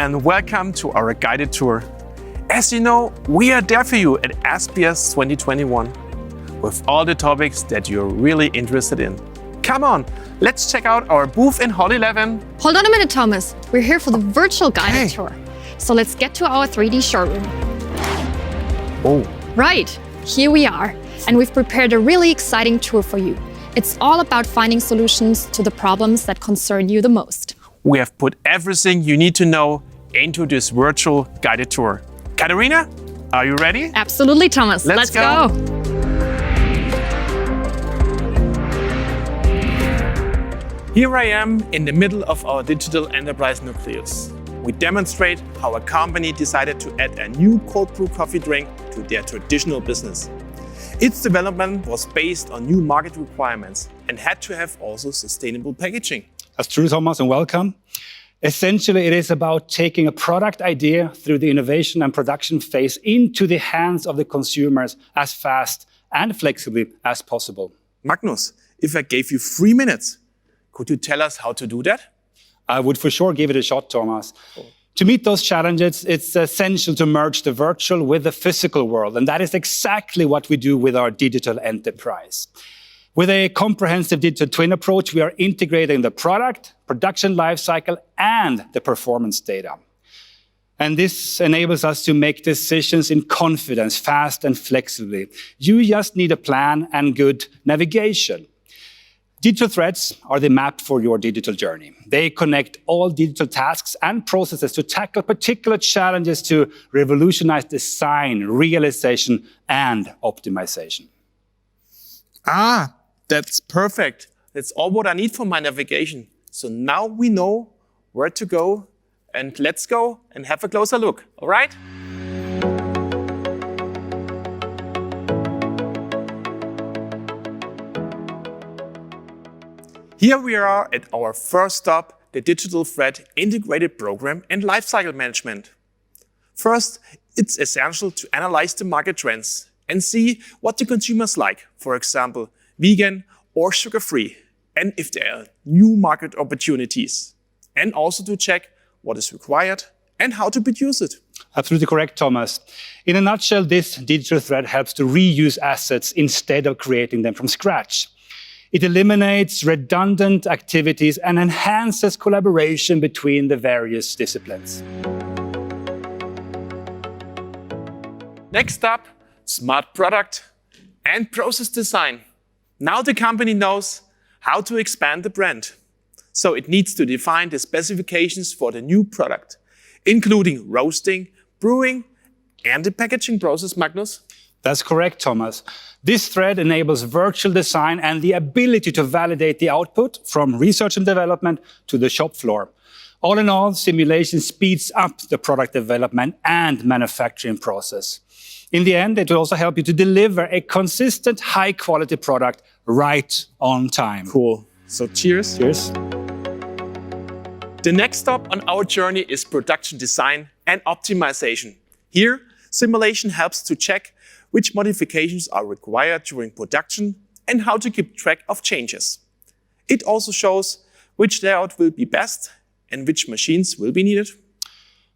and welcome to our guided tour. As you know, we are there for you at SPS 2021 with all the topics that you're really interested in. Come on, let's check out our booth in Hall 11. Hold on a minute, Thomas. We're here for the virtual guided tour. So let's get to our 3D showroom. Oh. Right, here we are. And we've prepared a really exciting tour for you. It's all about finding solutions to the problems that concern you the most. We have put everything you need to know into this virtual guided tour. Katarina, are you ready? Absolutely, Thomas. Let's go. Here I am in the middle of our digital enterprise nucleus. We demonstrate how a company decided to add a new cold brew coffee drink to their traditional business. Its development was based on new market requirements and had to have also sustainable packaging. That's true, Thomas, and welcome. Essentially, it is about taking a product idea through the innovation and production phase into the hands of the consumers as fast and flexibly as possible. Magnus, if I gave you 3 minutes, could you tell us how to do that? I would for sure give it a shot, Thomas. To meet those challenges, it's essential to merge the virtual with the physical world, and that is exactly what we do with our digital enterprise. With a comprehensive digital twin approach, we are integrating the product, production lifecycle, and the performance data. And this enables us to make decisions in confidence, fast and flexibly. You just need a plan and good navigation. Digital threads are the map for your digital journey. They connect all digital tasks and processes to tackle particular challenges to revolutionize design, realization, and optimization. Ah, that's perfect. That's all what I need for my navigation. So now we know where to go, and let's go and have a closer look, all right? Here we are at our first stop, the Digital Thread Integrated Program and Lifecycle Management. First, it's essential to analyze the market trends and see what the consumers like, for example, vegan or sugar-free, and if there are new market opportunities. And also to check what is required and how to produce it. Absolutely correct, Thomas. In a nutshell, this digital thread helps to reuse assets instead of creating them from scratch. It eliminates redundant activities and enhances collaboration between the various disciplines. Next up, smart product and process design. Now the company knows how to expand the brand. So it needs to define the specifications for the new product, including roasting, brewing, and the packaging process, Magnus. That's correct, Thomas. This thread enables virtual design and the ability to validate the output from research and development to the shop floor. All in all, simulation speeds up the product development and manufacturing process. In the end, it will also help you to deliver a consistent, high-quality product right on time. Cool. So cheers. Cheers. The next stop on our journey is production design and optimization. Here, simulation helps to check which modifications are required during production and how to keep track of changes. It also shows which layout will be best and which machines will be needed.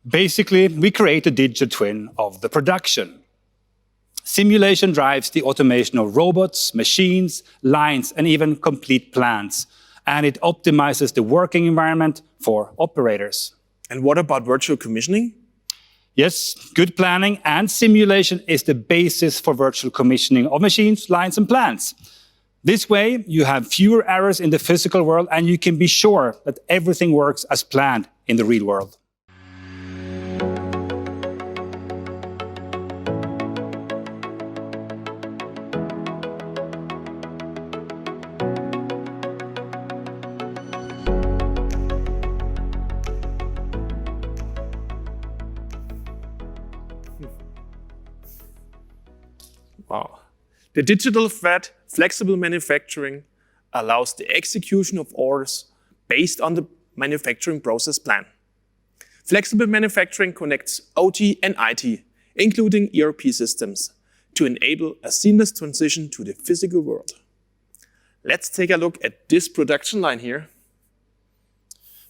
Basically, we create a digital twin of the production. Simulation drives the automation of robots, machines, lines, and even complete plants. And it optimizes the working environment for operators. And what about virtual commissioning? Yes, good planning and simulation is the basis for virtual commissioning of machines, lines, and plants. This way, you have fewer errors in the physical world and you can be sure that everything works as planned in the real world. Wow. The digital thread flexible manufacturing allows the execution of orders based on the manufacturing process plan. Flexible manufacturing connects OT and IT, including ERP systems, to enable a seamless transition to the physical world. Let's take a look at this production line here.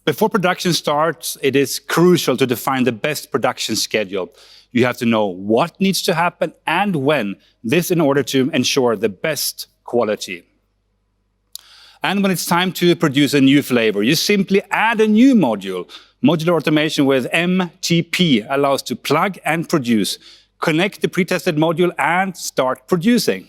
Before production starts, it is crucial to define the best production schedule. You have to know what needs to happen and when, this in order to ensure the best quality. And when it's time to produce a new flavor, you simply add a new module. Modular automation with MTP allows to plug and produce, connect the pre-tested module and start producing.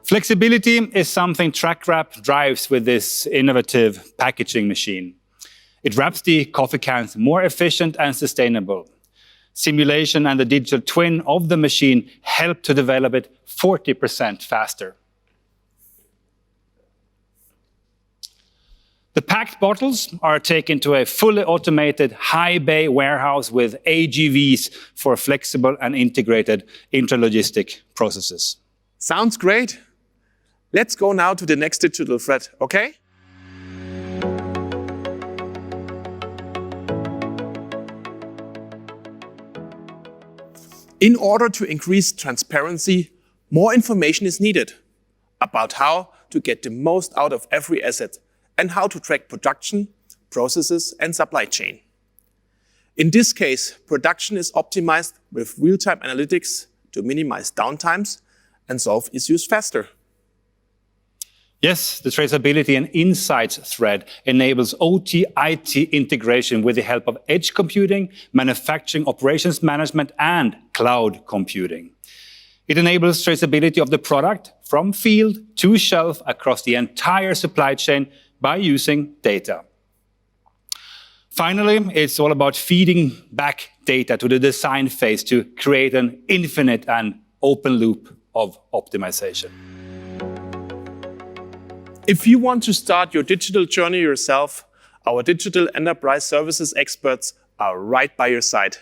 Flexibility is something TrackWrap drives with this innovative packaging machine. It wraps the coffee cans more efficient and sustainable. Simulation and the digital twin of the machine help to develop it 40% faster. The packed bottles are taken to a fully automated high bay warehouse with AGVs for flexible and integrated intralogistic processes. Sounds great. Let's go now to the next digital thread, okay? In order to increase transparency, more information is needed about how to get the most out of every asset and how to track production, processes, and supply chain. In this case, production is optimized with real-time analytics to minimize downtimes and solve issues faster. Yes, the traceability and insights thread enables OT-IT integration with the help of edge computing, manufacturing operations management, and cloud computing. It enables traceability of the product from field to shelf across the entire supply chain by using data. Finally, it's all about feeding back data to the design phase to create an infinite and open loop of optimization. If you want to start your digital journey yourself, our digital enterprise services experts are right by your side.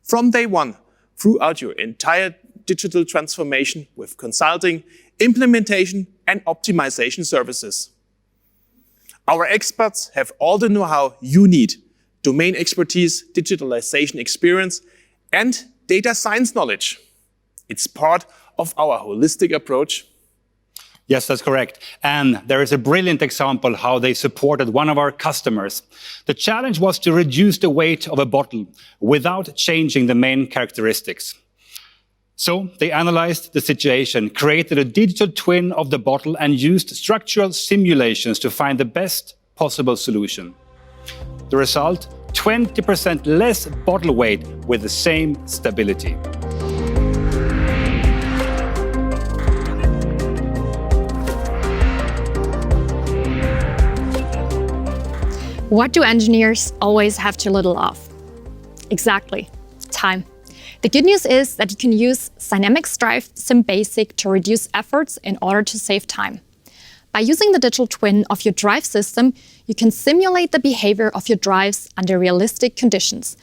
From day one, throughout your entire digital transformation with consulting, implementation, and optimization services. Our experts have all the know-how you need: domain expertise, digitalization experience, and data science knowledge. It's part of our holistic approach. Yes, that's correct. And there is a brilliant example how they supported one of our customers. The challenge was to reduce the weight of a bottle without changing the main characteristics. So they analyzed the situation, created a digital twin of the bottle, and used structural simulations to find the best possible solution. The result, 20% less bottle weight with the same stability. What do engineers always have too little of? Exactly, time. The good news is that you can use SINAMICS DriveSim Basic to reduce efforts in order to save time. By using the digital twin of your drive system, you can simulate the behavior of your drives under realistic conditions.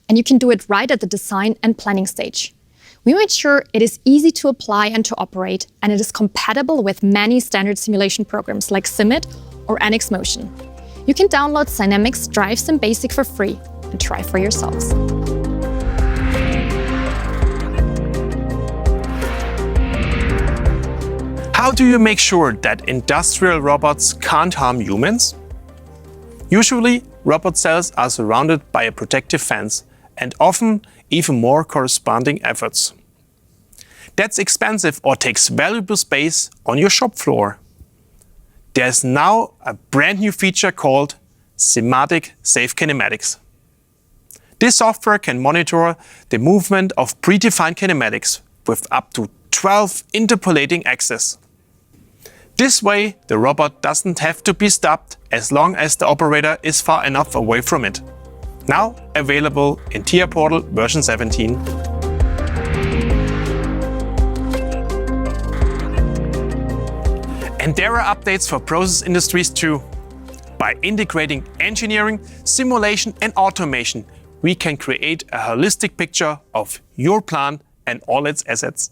And you can do it right at the design and planning stage. We made sure it is easy to apply and to operate, and it is compatible with many standard simulation programs like SIMIT or NX Motion. You can download SINAMICS DriveSim Basic for free and try for yourselves. How do you make sure that industrial robots can't harm humans? Usually, robot cells are surrounded by a protective fence and often even more corresponding efforts. That's expensive or takes valuable space on your shop floor. There's now a brand new feature called SIMATIC Safe Kinematics. This software can monitor the movement of predefined kinematics with up to 12 interpolating axes. This way, the robot doesn't have to be stopped as long as the operator is far enough away from it. Now available in TIA Portal version 17. And there are updates for process industries too. By integrating engineering, simulation and automation, we can create a holistic picture of your plant and all its assets.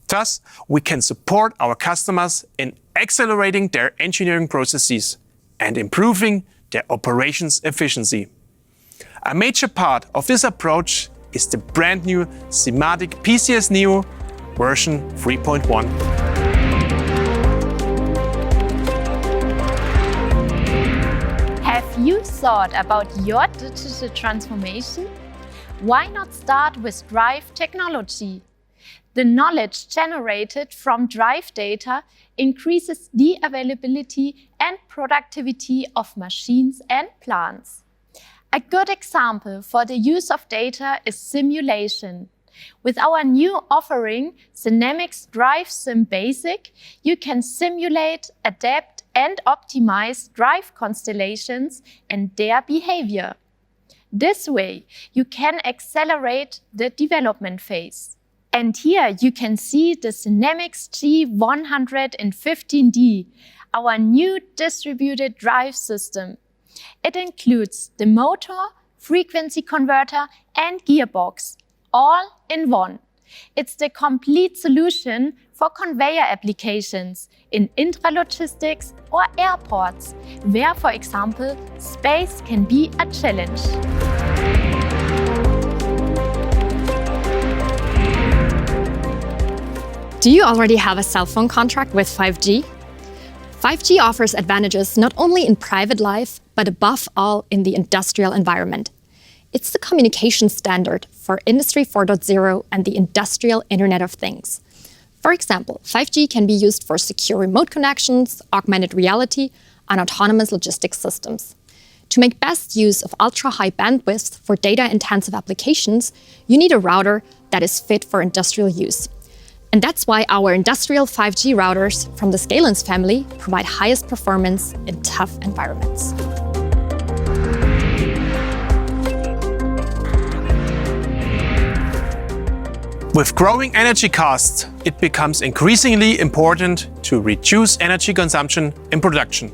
Thus, we can support our customers in accelerating their engineering processes and improving their operations efficiency. A major part of this approach is the brand new SIMATIC PCS Neo version 3.1. you thought about your digital transformation? Why not start with Drive technology? The knowledge generated from Drive data increases the availability and productivity of machines and plants. A good example for the use of data is simulation. With our new offering, SINAMICS DriveSim Basic, you can simulate, adapt and optimize drive constellations and their behavior. This way, you can accelerate the development phase. And here you can see the SINAMICS G115D, our new distributed drive system. It includes the motor, frequency converter and gearbox, all in one. It's the complete solution for conveyor applications in intralogistics or airports, where, for example, space can be a challenge. Do you already have a cell phone contract with 5G? 5G offers advantages not only in private life, but above all in the industrial environment. It's the communication standard for Industry 4.0 and the industrial Internet of Things. For example, 5G can be used for secure remote connections, augmented reality, and autonomous logistics systems. To make best use of ultra-high bandwidth for data-intensive applications, you need a router that is fit for industrial use. And that's why our industrial 5G routers from the Scalens family provide highest performance in tough environments. With growing energy costs, it becomes increasingly important to reduce energy consumption in production.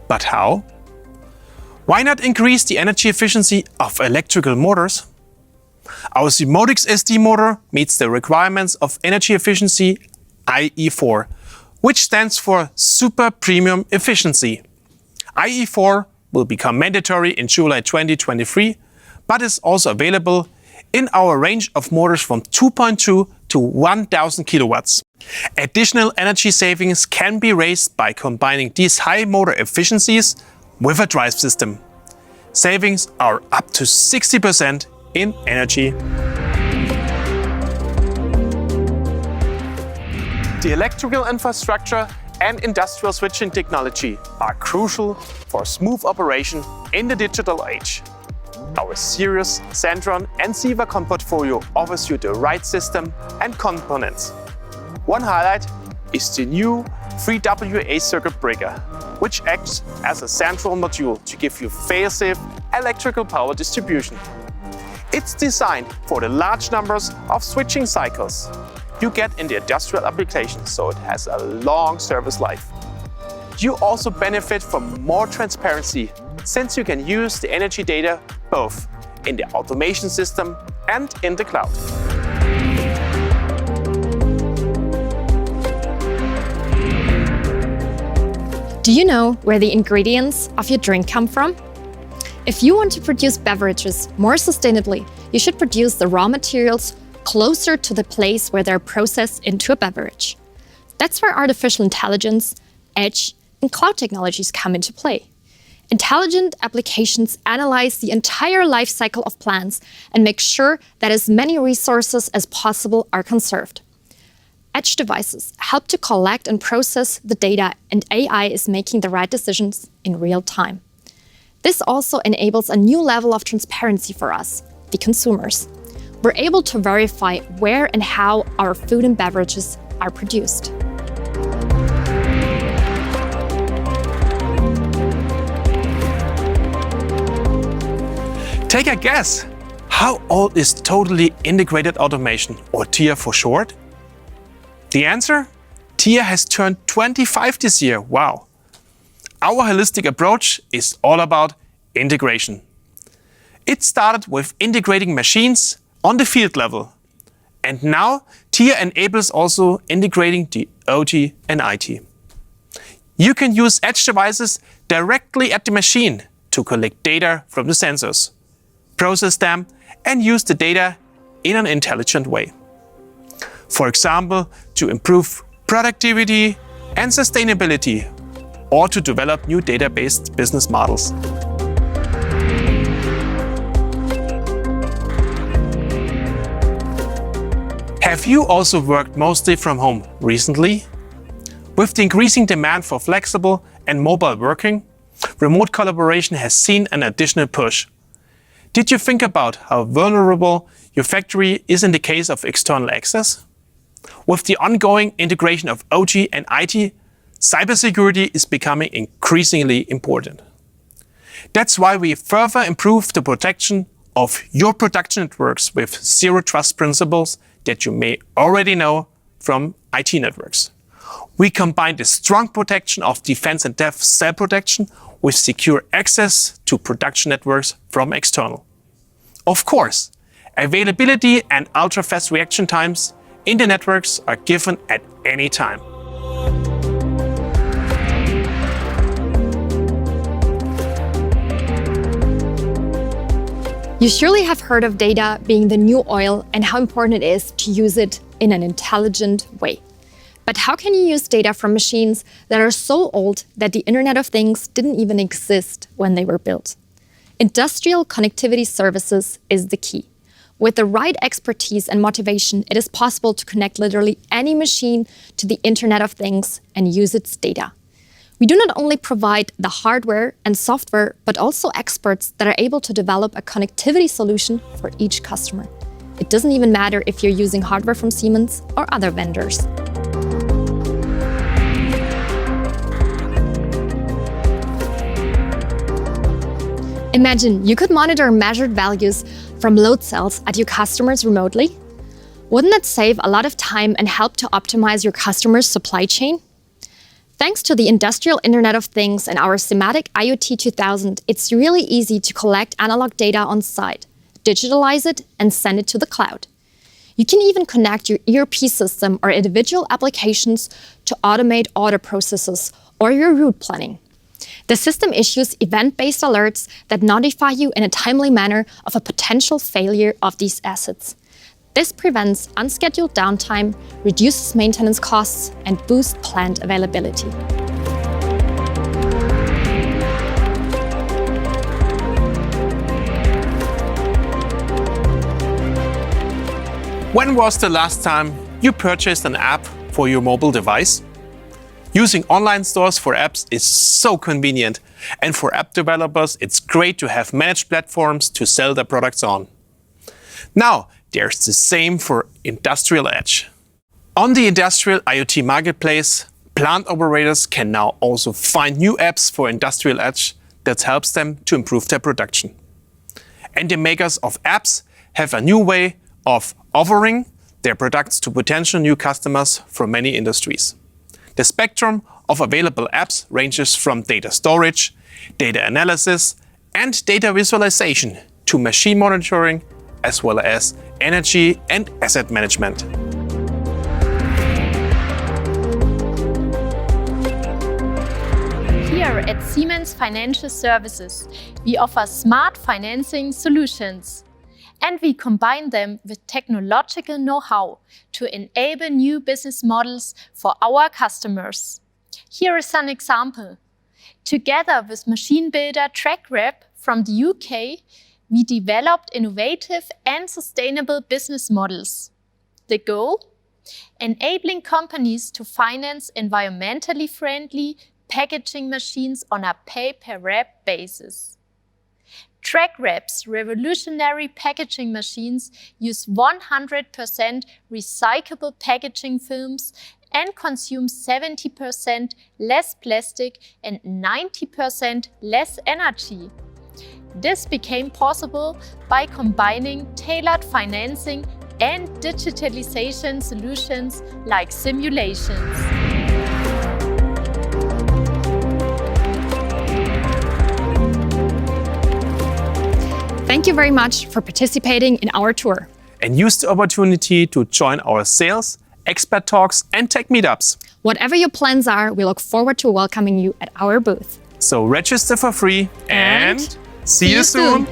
But how? Why not increase the energy efficiency of electrical motors? Our SIMOTICS SD motor meets the requirements of energy efficiency IE4, which stands for Super Premium Efficiency. IE4 will become mandatory in July 2023, but is also available in our range of motors from 2.2 to 1000 kilowatts. Additional energy savings can be raised by combining these high motor efficiencies with a drive system. Savings are up to 60% in energy. The electrical infrastructure and industrial switching technology are crucial for smooth operation in the digital age. Our Sirius, Centron and Sivacon portfolio offers you the right system and components. One highlight is the new 3WA circuit breaker, which acts as a central module to give you fail-safe electrical power distribution. It's designed for the large numbers of switching cycles you get in the industrial application, so it has a long service life. You also benefit from more transparency, since you can use the energy data both in the automation system and in the cloud. Do you know where the ingredients of your drink come from? If you want to produce beverages more sustainably, you should produce the raw materials closer to the place where they're processed into a beverage. That's where artificial intelligence, edge, and cloud technologies come into play. Intelligent applications analyze the entire life cycle of plants and make sure that as many resources as possible are conserved. Edge devices help to collect and process the data, and AI is making the right decisions in real time. This also enables a new level of transparency for us, the consumers. We're able to verify where and how our food and beverages are produced. Take a guess. How old is totally integrated automation, or TIA for short? The answer? TIA has turned 25 this year. Wow. Our holistic approach is all about integration. It started with integrating machines on the field level. And now TIA enables also integrating the OT and IT. You can use edge devices directly at the machine to collect data from the sensors, process them, and use the data in an intelligent way. For example, to improve productivity and sustainability, or to develop new data-based business models. Have you also worked mostly from home recently? With the increasing demand for flexible and mobile working, remote collaboration has seen an additional push. Did you think about how vulnerable your factory is in the case of external access? With the ongoing integration of OT and IT, cybersecurity is becoming increasingly important. That's why we further improve the protection of your production networks with zero trust principles that you may already know from IT networks. We combine the strong protection of defense and dev cell protection with secure access to production networks from external. Of course, availability and ultra-fast reaction times in the networks are given at any time. You surely have heard of data being the new oil and how important it is to use it in an intelligent way. But how can you use data from machines that are so old that the Internet of Things didn't even exist when they were built? Industrial connectivity services is the key. With the right expertise and motivation, it is possible to connect literally any machine to the Internet of Things and use its data. We do not only provide the hardware and software, but also experts that are able to develop a connectivity solution for each customer. It doesn't even matter if you're using hardware from Siemens or other vendors. Imagine you could monitor measured values from load cells at your customers remotely. Wouldn't that save a lot of time and help to optimize your customers' supply chain? Thanks to the Industrial Internet of Things and our SIMATIC IoT 2000, it's really easy to collect analog data on site, digitalize it, and send it to the cloud. You can even connect your ERP system or individual applications to automate order processes or your route planning. The system issues event-based alerts that notify you in a timely manner of a potential failure of these assets. This prevents unscheduled downtime, reduces maintenance costs, and boosts plant availability. When was the last time you purchased an app for your mobile device? Using online stores for apps is so convenient, and for app developers, it's great to have managed platforms to sell their products on. Now, there's the same for Industrial Edge. On the Industrial IoT Marketplace, plant operators can now also find new apps for Industrial Edge that helps them to improve their production. And the makers of apps have a new way of offering their products to potential new customers from many industries. The spectrum of available apps ranges from data storage, data analysis, and data visualization to machine monitoring, as well as energy and asset management. Here at Siemens Financial Services, we offer smart financing solutions. And we combine them with technological know-how to enable new business models for our customers. Here is an example. Together with machine builder TrackRep from the UK, we developed innovative and sustainable business models. The goal? Enabling companies to finance environmentally friendly packaging machines on a pay-per-rep basis. TrackRep's revolutionary packaging machines use 100% recyclable packaging films and consume 70% less plastic and 90% less energy. This became possible by combining tailored financing and digitalization solutions like simulations. Thank you very much for participating in our tour. And use the opportunity to join our sales, expert talks, and tech meetups. Whatever your plans are, we look forward to welcoming you at our booth. So register for free and see you soon.